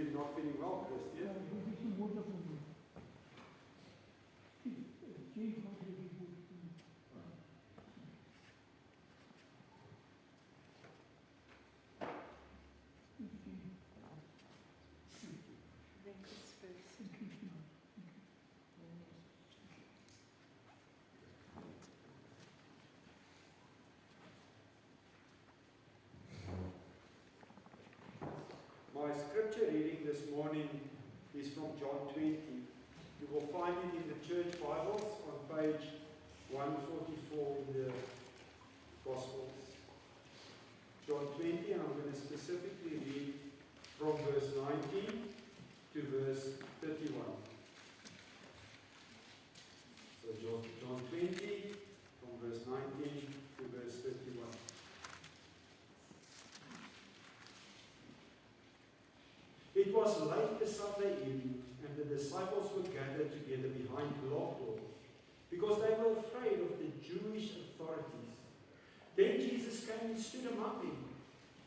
you're not feeling well, Christian. My scripture reading this morning is from John 20. You will find it in the church Bibles on page 144 in the Gospels. John 20, and I'm going to specifically read from verse 19 to verse 31. So John 20, from verse 19 to verse 31. It was late the Sunday evening, and the disciples were gathered together behind locked doors, because they were afraid of the Jewish authorities. Then Jesus came and stood among them.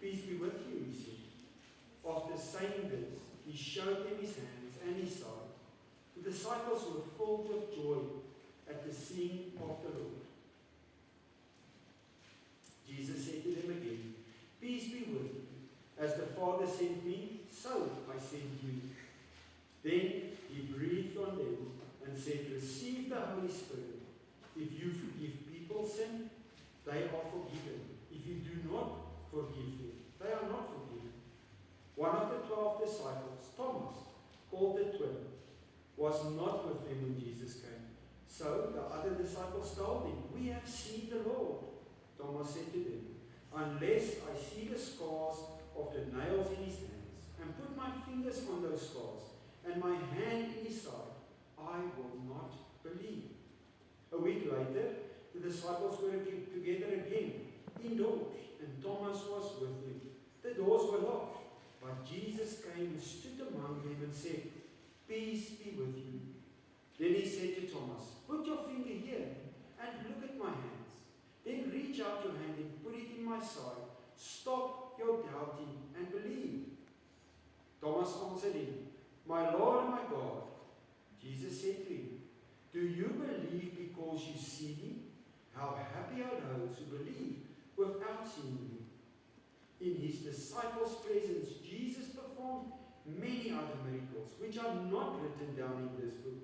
Peace be with you, he said. After saying this, he showed them his hands and his side. The disciples were filled with joy at the seeing of the Lord. Jesus said to them again, Peace be with you. As the Father sent me, so I send you. Then he breathed on them and said, Receive the Holy Spirit. If you forgive people's sin, they are forgiven. If you do not forgive them, they are not forgiven. One of the 12 disciples, Thomas, called the twin, was not with them when Jesus came. So the other disciples told him, We have seen the Lord. Thomas said to them, Unless I see the scars of the nails in his hands, and put my fingers on those scars, and my hand in his side, I will not believe. A week later, the disciples were together again, indoors, and Thomas was with them. The doors were locked, but Jesus came and stood among them and said, Peace be with you. Then he said to Thomas, Put your finger here, and look at my hands. Then reach out your hand and put it in my side. Stop your doubting and believe. Thomas answered him, My Lord and my God. Jesus said to him, Do you believe because you see me? How happy are those who believe without seeing me. In his disciples' presence, Jesus performed many other miracles, which are not written down in this book.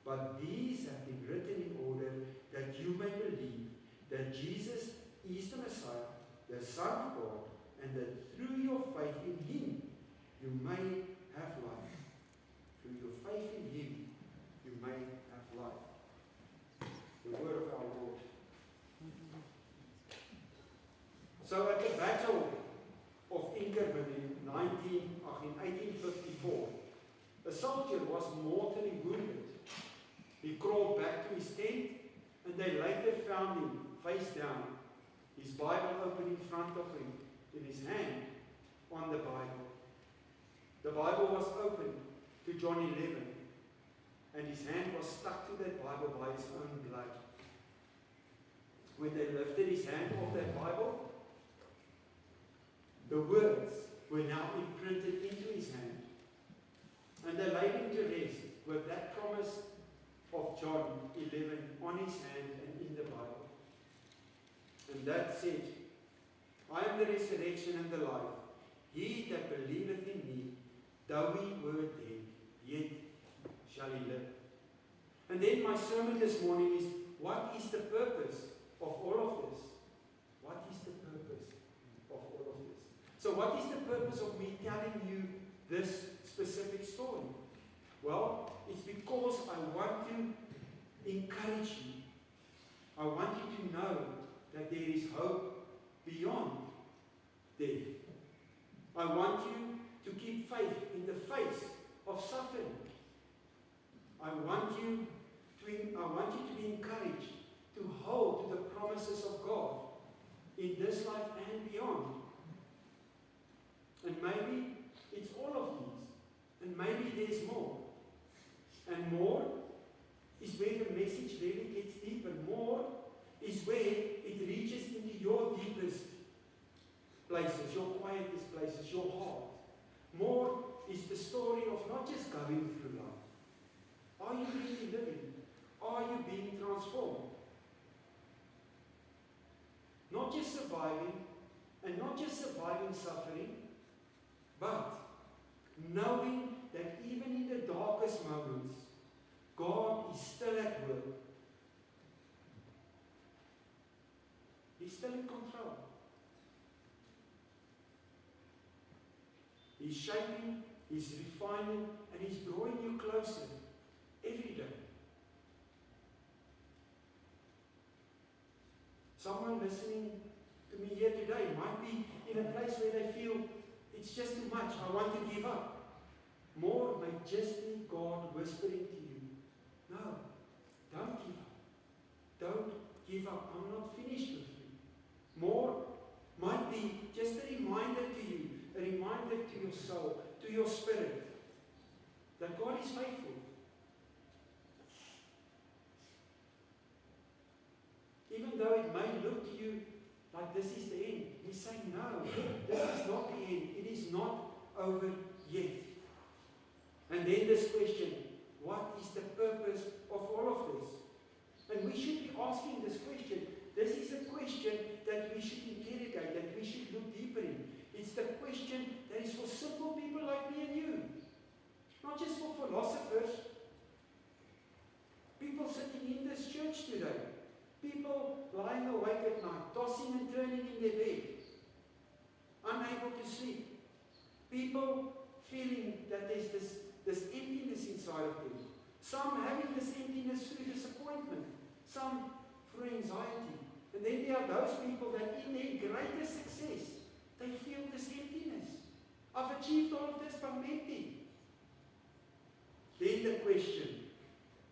But these have been written in order that you may believe that Jesus is the Messiah, the Son of God, and that through your faith in him, you may have life. Through your faith in him, you may have life. The word of our Lord. So at the Battle of Inkerman in 1854, a soldier was mortally wounded. He crawled back to his tent, and they later found him face down, his Bible open in front of him, in his hand on the Bible. The Bible was open to John 11, and his hand was stuck to that Bible by his own blood. When they lifted his hand off that Bible, the words were now imprinted into his hand. And they laid him to rest with that promise of John 11 on his hand and in the Bible. And that said, I am the resurrection and the life. He that believeth in me, though he were dead, yet shall he live. And then my sermon this morning is, what is the purpose of all of this? What is the purpose of all of this? So what is the purpose of me telling you this specific story? Well, it's because I want to encourage you. I want you to know that there is hope beyond death. I want you to keep faith in the face of suffering. I want you to be encouraged to hold to the promises of God in this life and beyond. And maybe it's all of these. And maybe there's more. And more is where the message really gets deep. And more is where it reaches into your deepest places, your quietest places, your heart. More is the story of not just going through life. Are you really living? Are you being transformed? Not just surviving, and not just surviving suffering, but knowing that even in the darkest moments, God is still at work. He's still in control. He's shaping, He's refining, and He's drawing you closer every day. Someone listening to me here today might be in a place where they feel it's just too much, I want to give up. More may just be God whispering to you, no, don't give up. Don't give up. I'm not finished with you. More might be just a reminder to you, a reminder to your soul, to your spirit, that God is faithful. Even though it may look to you like this is the end, He's saying, no, this is not the end. It is not over yet. And then this question, what is the purpose of all of this? And we should be asking this question. This is a question that we should interrogate, that we should look deeper in. It's the question that is for simple people like me and you. Not just for philosophers. People sitting in this church today. People lying awake at night, tossing and turning in their bed, unable to sleep. People feeling that there's this emptiness inside of them. Some having this emptiness through disappointment. Some through anxiety. And then there are those people that in their greatest success, they feel this emptiness. I've achieved all of this, but I'm empty. Then the question,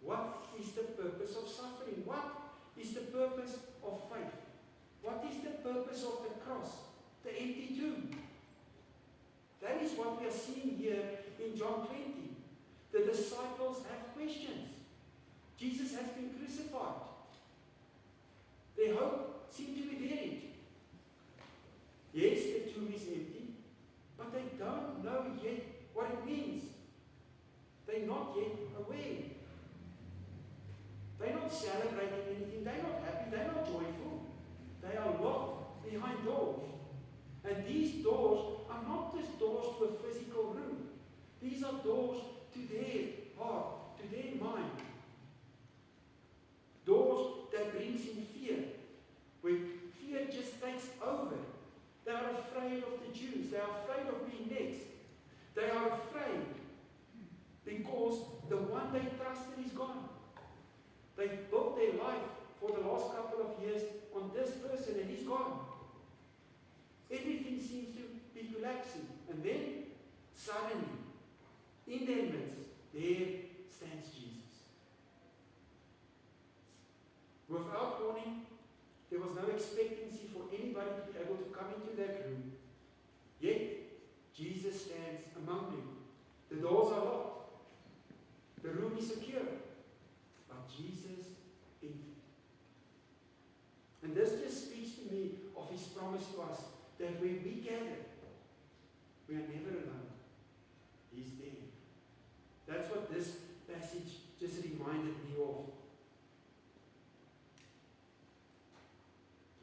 what is the purpose of suffering? What is the purpose of faith? What is the purpose of the cross? The empty tomb. That is what we are seeing here in John 20. The disciples have questions. Jesus has been crucified. Their hope seemed to be buried. Yes, the tomb is empty, but they don't know yet what it means. They're not yet aware. They're not celebrating anything. They're not happy. They're not joyful. They are locked behind doors. And these doors are not just doors to a physical room. These are doors to their heart, to their mind. Doors that brings in fear, where fear just takes over. They are afraid of the Jews. They are afraid of being next. They are afraid because the one they trusted is gone. They've built their life for the last couple of years on this person and he's gone. Everything seems to be collapsing. And then, suddenly, in their midst, there stands Jesus. Without warning, there was no expectancy for anybody to be able to come into that room. Yet, Jesus stands among them. The doors are locked. The room is secure. But Jesus entered. And this just speaks to me of His promise to us that when we gather, we are never alone. He's there. That's what this passage just reminded me of.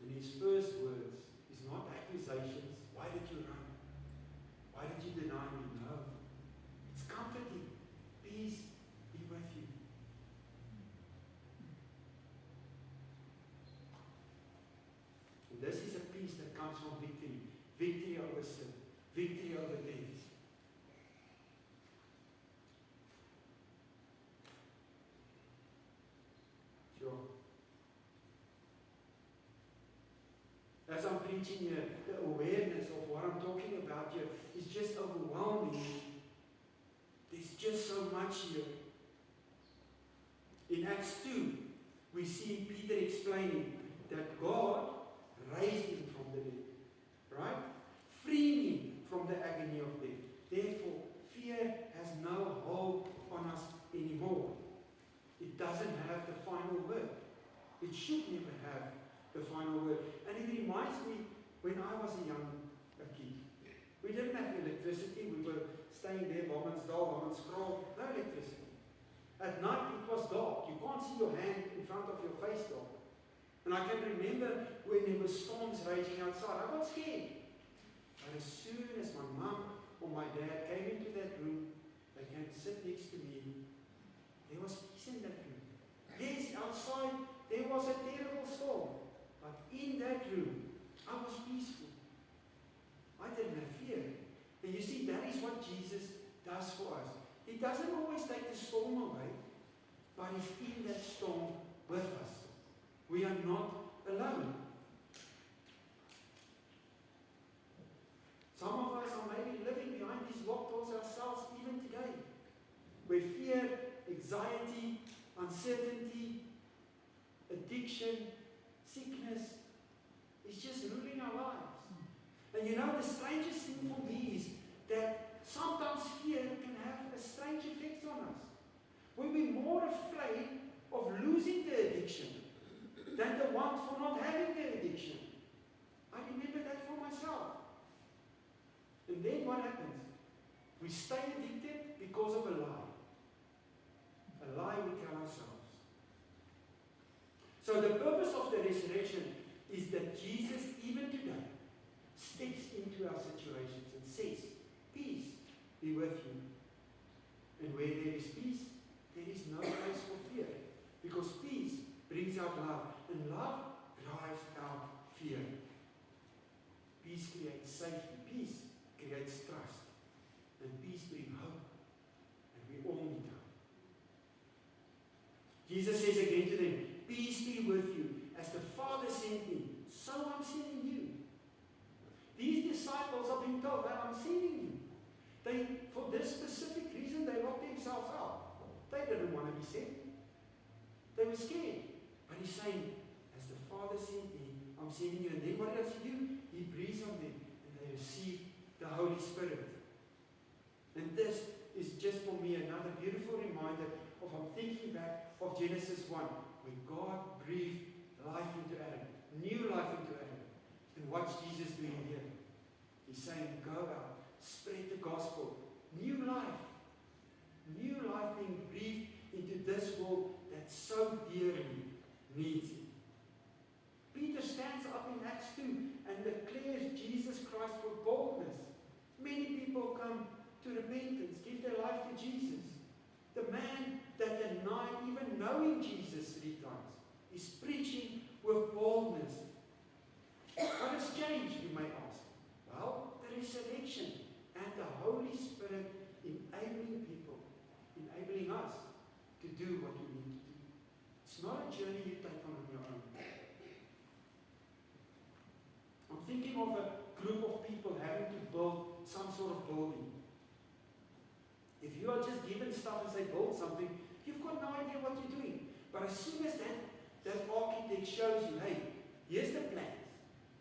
And His first words is not accusations. Why did you run? Why did you deny me? No. It's comforting. Peace be with you. And this is a peace that comes from victory. Victory over sin. Victory over death. Sure. As I'm preaching here, the awareness of what I'm talking about here is just overwhelming. There's just so much here. In Acts 2, we see Peter explaining that God raised him from the dead. Right? Freeing him from the agony of death. Therefore, fear has no hold on us anymore. It doesn't have the final word. It should never have the final word. And it reminds me when I was a kid. We didn't have electricity. electricity. We were staying there, Womansdal, Womanskraal, no electricity. At night it was dark. You can't see your hand in front of your face dark. And I can remember when there were storms raging outside, I got scared. But as soon as my mum or my dad came into that room, they came to sit next to me, there was peace in that room. Yes, outside there was a terrible storm, but in that room, I was peaceful. I didn't have fear. And you see, that is what Jesus does for us. He doesn't always take the storm away, but He's in that storm with us. We are not alone. Some of us are maybe living behind these locked doors ourselves even today, where fear, anxiety, uncertainty, addiction, sickness is just ruling our lives. And you know, the strangest thing for me is that sometimes fear can have a strange effect on us. We'll be more afraid of losing the addiction than the one for not having the addiction. I remember that for myself. And then what happens? We stay addicted because of a lie. A lie we tell ourselves. So the purpose of the resurrection is that Jesus, even today, steps into our situations and says, peace be with you. And where there is peace, there is no place for fear. Because peace brings out love, and love drives out fear. Peace creates safety. Peace creates trust. And peace brings hope. And we all need hope. Jesus says again to them, peace be with you. As the Father sent me, so I'm sending you. These disciples are being told that I'm sending you. They, for this specific reason, they locked themselves out. They didn't want to be sent. They were scared. But He's saying, as the Father sent me, I'm sending you. And then what does He do? He breathes on them and they receive the Holy Spirit. And this is just for me another beautiful reminder of, I'm thinking back of Genesis 1, when God breathed life into Adam, new life into Adam. And what's Jesus doing here? He's saying, go out, spread the gospel, new life being breathed into this world that so dearly needs it. Peter stands up in Acts 2 and declares Jesus Christ with boldness. Many people come to repentance, give their life to Jesus. The man that denied even knowing Jesus 3 times is preaching with boldness. What has changed, you may ask? Well, the resurrection and the Holy Spirit enabling people, enabling us to do what we need to do. It's not a journey you take on your own. I'm thinking of a group of people having to build some sort of building. If you are just given stuff and say build something, you've got no idea what you're doing. But as soon as that architect shows you, hey, here's the plans.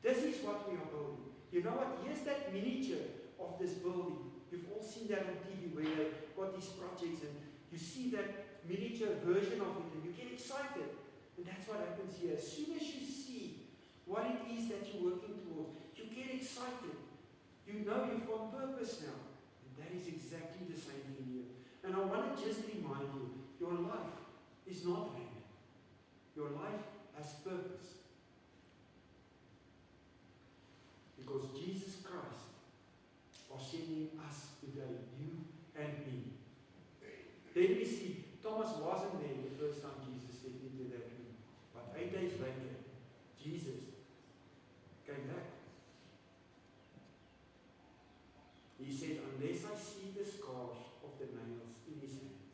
This is what we are building. You know what? Here's that miniature of this building. You've all seen that on TV where they've got these projects and you see that miniature version of it and you get excited. And that's what happens here. As soon as you see what it is that you're working towards, you get excited. You know you've got purpose now. And that is exactly the same thing here. And I want to just remind you, your life is not random. Your life has purpose. Because Jesus Christ was sending us today, you and me. Then we see Thomas wasn't there the first time Jesus stepped into that room. But 8 days later, Jesus came back. He said, unless I see the scars of the nails in his hands,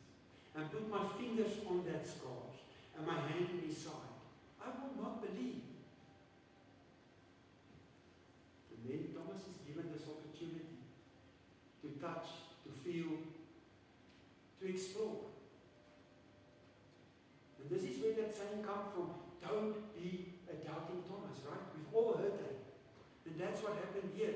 and put my fingers on that scars, and my hand in his side, I will not believe. And then Thomas is given this opportunity to touch, to feel, to explore. And this is where that saying comes from, don't be a doubting Thomas, right? We've all heard that. And that's what happened here.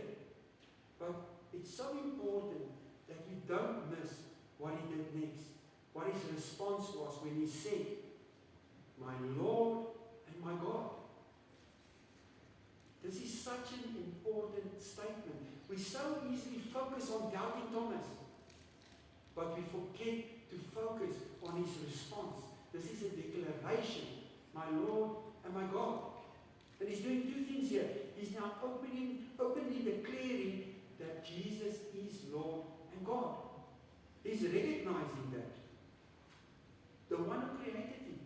But it's so important that we don't miss what he did next. What his response was when he said, my Lord and my God. This is such an important statement. We so easily focus on doubting Thomas, but we forget to focus on his response. This is a declaration, my Lord and my God. And he's doing two things here. He's now openly declaring that Jesus is Lord and God. He's recognizing that. The one who created him.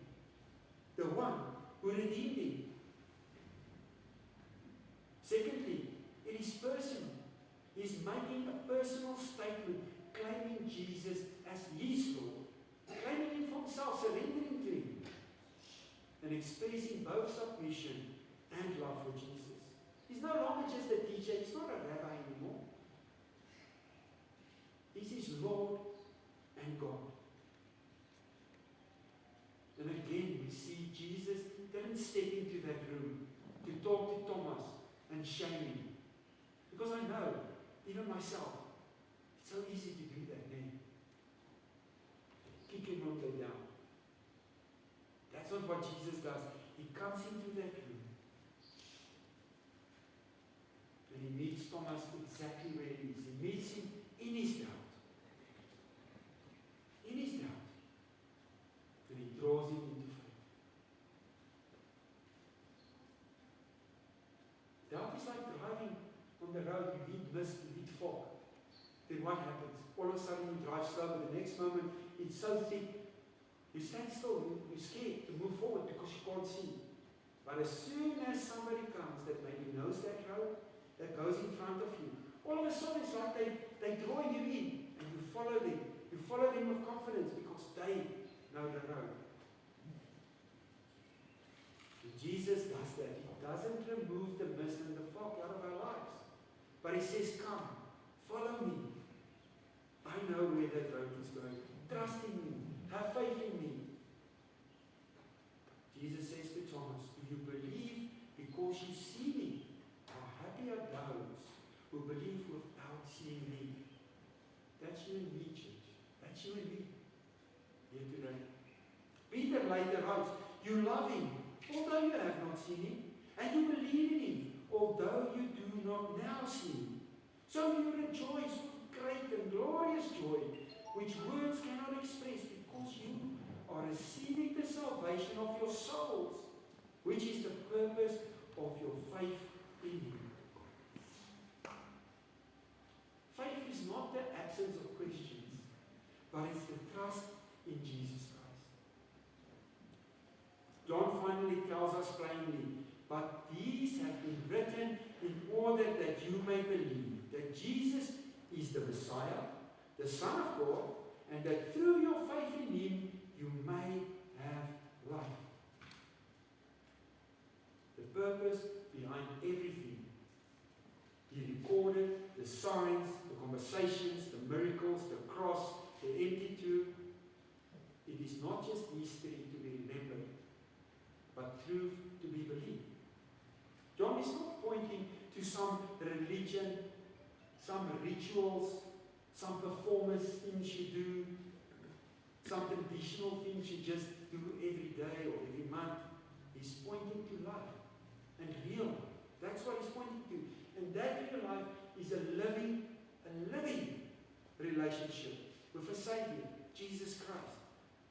The one who redeemed him. Secondly, it is personal. He's making a personal statement, claiming Jesus as his Lord. Claiming him for himself, surrendering to him. And expressing both submission and love for Jesus. He's no longer just a teacher. He's not a rabbi anymore. He's his Lord and God. And again, we see Jesus didn't step into that room to talk to Thomas and shame him. Because I know, even myself, it's so easy to do that then. Kick him on the down. That's not what Jesus does. He comes into that room and he meets Thomas exactly where he is. He meets him in his doubt. In his doubt. And he draws him into faith. Doubt is like driving on the road. You need mist, you need fog. Then what happens? All of a sudden you drive slow, but the next moment it's so thick. You stand still, you're scared to move forward because you can't see. But as soon as somebody comes that maybe knows that road, that goes in front of you, all of a sudden it's like they draw you in and you follow them. You follow them with confidence because they know the road. And Jesus does that. He doesn't remove the mist and the fog out of our lives. But he says, come, follow me. I know where that road is going. Trust in me. Have faith in me. Jesus says to Thomas, do you believe because you see me? How happy are those who believe without seeing me? That's you and me, church. That's you and me. Here today. Peter later writes, you love him, although you have not seen him, and you believe in him, although you do not now see him. So you rejoice with great and glorious joy, which words cannot express, because you are receiving the salvation of your souls, which is the purpose of your faith in him. Faith is not the absence of questions, but it's the trust in Jesus Christ. John finally tells us plainly, but these have been written in order that you may believe that Jesus is the Messiah, the Son of God, and that through your faith in him, you may have life. The purpose behind everything. He recorded the signs, the conversations, the miracles, the cross, the empty tomb. It is not just history to be remembered, but truth to be believed. John is not pointing to some religion, some rituals, some performance things you do, some traditional things you just do every day or every month. He's pointing to life and real life. That's what he's pointing to. And that real life is a living relationship with a Savior, Jesus Christ.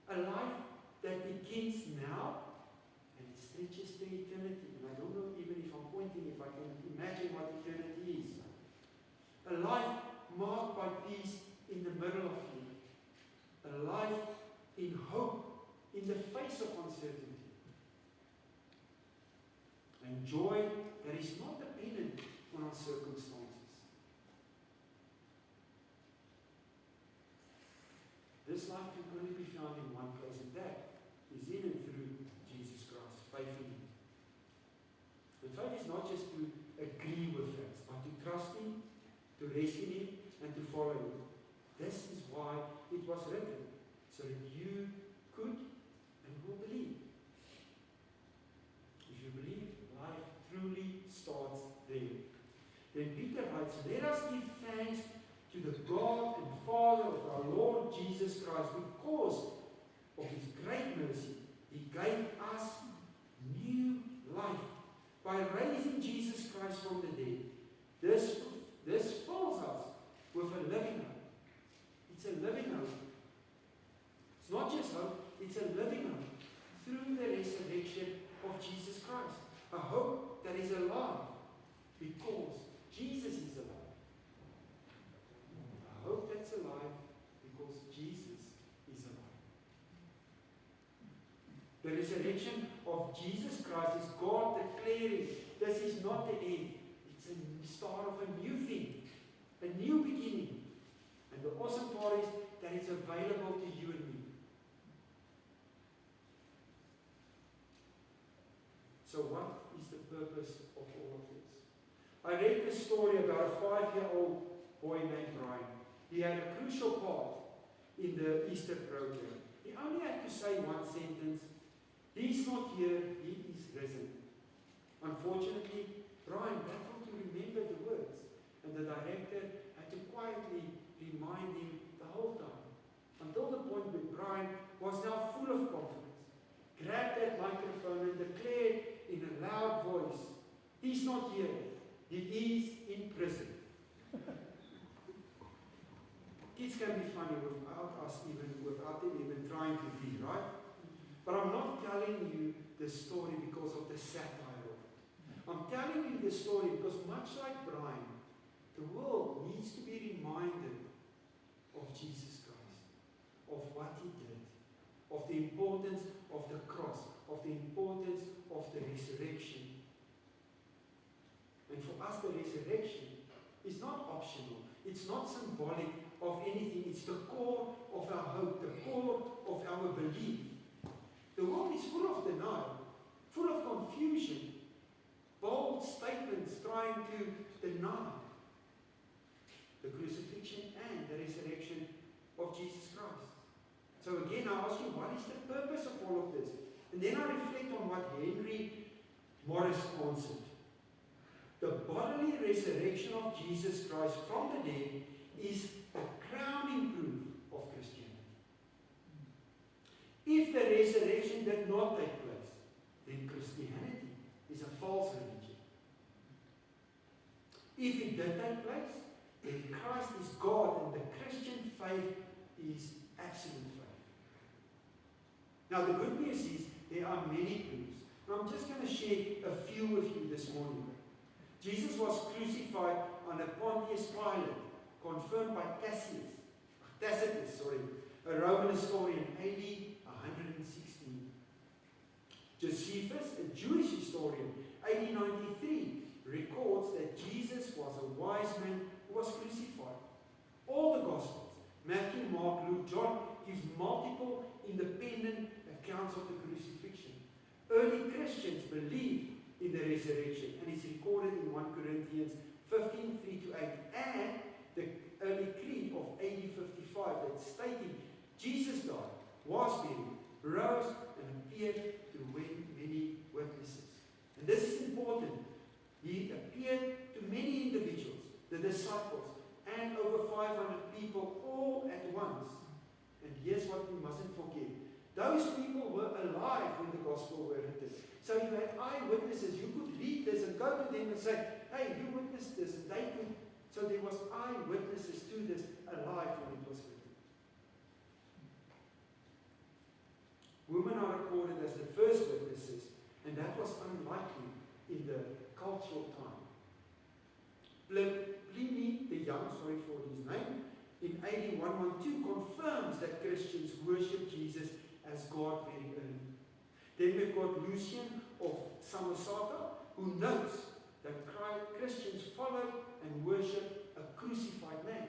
A life that begins now and it stretches to eternity. And I don't know even if I'm pointing, if I can imagine what eternity is. A life marked by peace in the middle of it. A life in hope in the face of uncertainty. And joy that is not dependent on our circumstances. This life can only be found in one place, and that is in and through Jesus Christ, faith in him. And faith is not just to agree with facts, but to trust him, to rest in him, and to follow him. This is why it was written, so that you could and will believe. If you believe, life truly starts there. Then Peter writes, let us give thanks to the God and Father of our Lord Jesus Christ, because of his great mercy. He gave us new life by raising Jesus Christ from the dead. This It's a living hope. It's not just hope, it's a living hope through the resurrection of Jesus Christ. A hope that is alive because Jesus is alive. A hope that's alive because Jesus is alive. The resurrection of Jesus Christ is God declaring this is not the end. It's a start of a new thing, a new beginning. And the awesome part is that it's available to you and me. So what is the purpose of all of this? I read this story about a 5-year-old boy named Brian. He had a crucial part in the Easter program. He only had to say one sentence: "He's not here, he is risen." Unfortunately, Brian battled to remember the words, and the director had to quietly remind him the whole time, until the point where Brian was now full of confidence, grabbed that microphone and declared in a loud voice, "He's not here, he is in prison." Kids can be funny without them even trying to be, right? But I'm not telling you the story because of the satire of it. I'm telling you the story because much like Brian, the world needs to be reminded of Jesus Christ, of what he did, of the importance of the cross, of the importance of the resurrection. And for us, the resurrection is not optional. It's not symbolic of anything. It's the core of our hope, the core of our belief. The world is full of denial, full of confusion, bold statements trying to deny the crucifixion and the resurrection of Jesus Christ. So again, I ask you, what is the purpose of all of this? And then I reflect on what Henry Morris answered. The bodily resurrection of Jesus Christ from the dead is the crowning proof of Christianity. If the resurrection did not take place, then Christianity is a false religion. If it did take place, then Christ is God and the Christian faith is absolute faith. Now the good news is there are many proofs. And I'm just going to share a few with you this morning. Jesus was crucified under Pontius Pilate, confirmed by Tacitus, a Roman historian, AD 116. Josephus, a Jewish historian, AD 93, records that Jesus was a wise man who was crucified. All the Gospels, Matthew, Mark, Luke, John, gives multiple independent accounts of the crucifixion. Early Christians believed in the resurrection, and it's recorded in 1 Corinthians 15, 3-8, and the early creed of AD 55 that stated Jesus died, was buried, rose, and appeared to many witnesses. And this is important. He appeared to many individuals, the disciples, and over 500 people all at once. And here's what we mustn't forget. Those people were alive when the gospel were written. So you had eyewitnesses. You could read this and go to them and say, "Hey, you witnessed this." And they could. So there was eyewitnesses to this alive when it was written. Women are recorded as the first witnesses, and that was unlikely in the cultural time. Pliny the Young, sorry for his name, in AD 112 confirms that Christians worship Jesus as God very early. Then we've got Lucian of Samosata, who notes that Christians follow and worship a crucified man.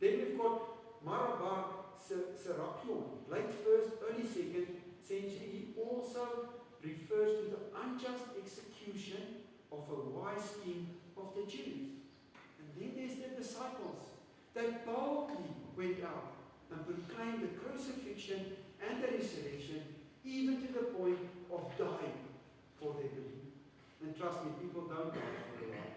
Then we've got Marabar Serapion, late 1st, early 2nd century. He also refers to the unjust execution of a wise king of the Jews. And then there's the disciples that boldly went out and proclaimed the crucifixion and the resurrection, even to the point of dying for their belief. And trust me, people don't die for the lie.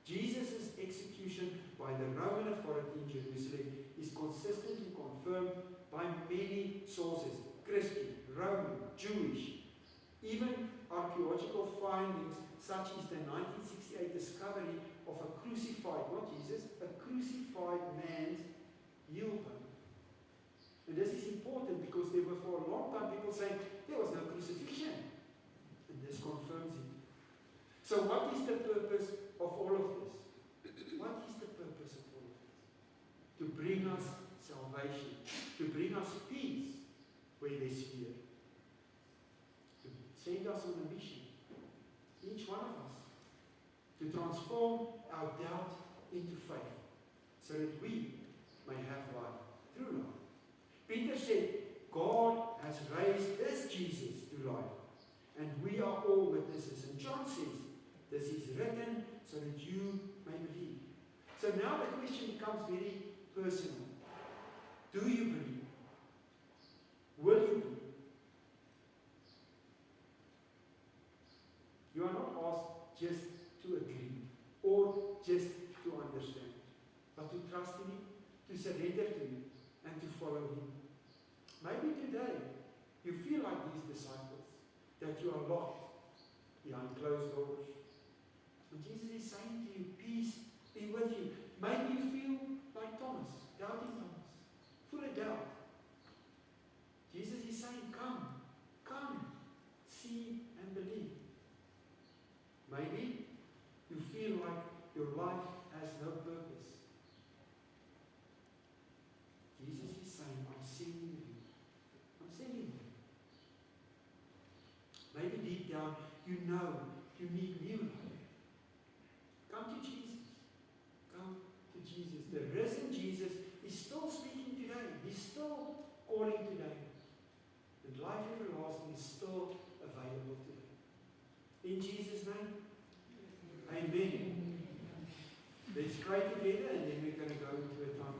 Jesus' execution by the Roman authority in Jerusalem is consistently confirmed by many sources: Christian, Roman, Jewish. Even archaeological findings such as the 1968 discovery of a crucified, not Jesus, a crucified man's heel bone. And this is important because there were for a long time people saying there was no crucifixion. And this confirms it. So what is the purpose of all of this? What is the purpose of all of this? To bring us salvation. To bring us peace where there's fear. To send us on a mission. Each one of us. To transform our doubt into faith. So that we may have life through life. Peter said, God has raised this Jesus to life. And we are all witnesses. And John says, this is written so that you may believe. So now the question becomes very personal. Do you believe? Will you believe? You are not asked just to agree or just to understand, but to trust in Him, to surrender to Him, and to follow Him. Maybe today you feel like these disciples, that you are locked behind closed doors. And Jesus is saying to you, peace be with you. Maybe you feel like Thomas, doubting Thomas, full of doubt. Jesus is saying, come, see and believe. Maybe you feel like your life has no purpose. Jesus is saying, I'm sending you. I'm sending you. Maybe deep down, you know you need new life. Come to Jesus. Come to Jesus. The risen Jesus is still speaking today. He's still calling today. And life everlasting is still available today. In Jesus' name. Amen. Let's pray together and then we're going to go into a time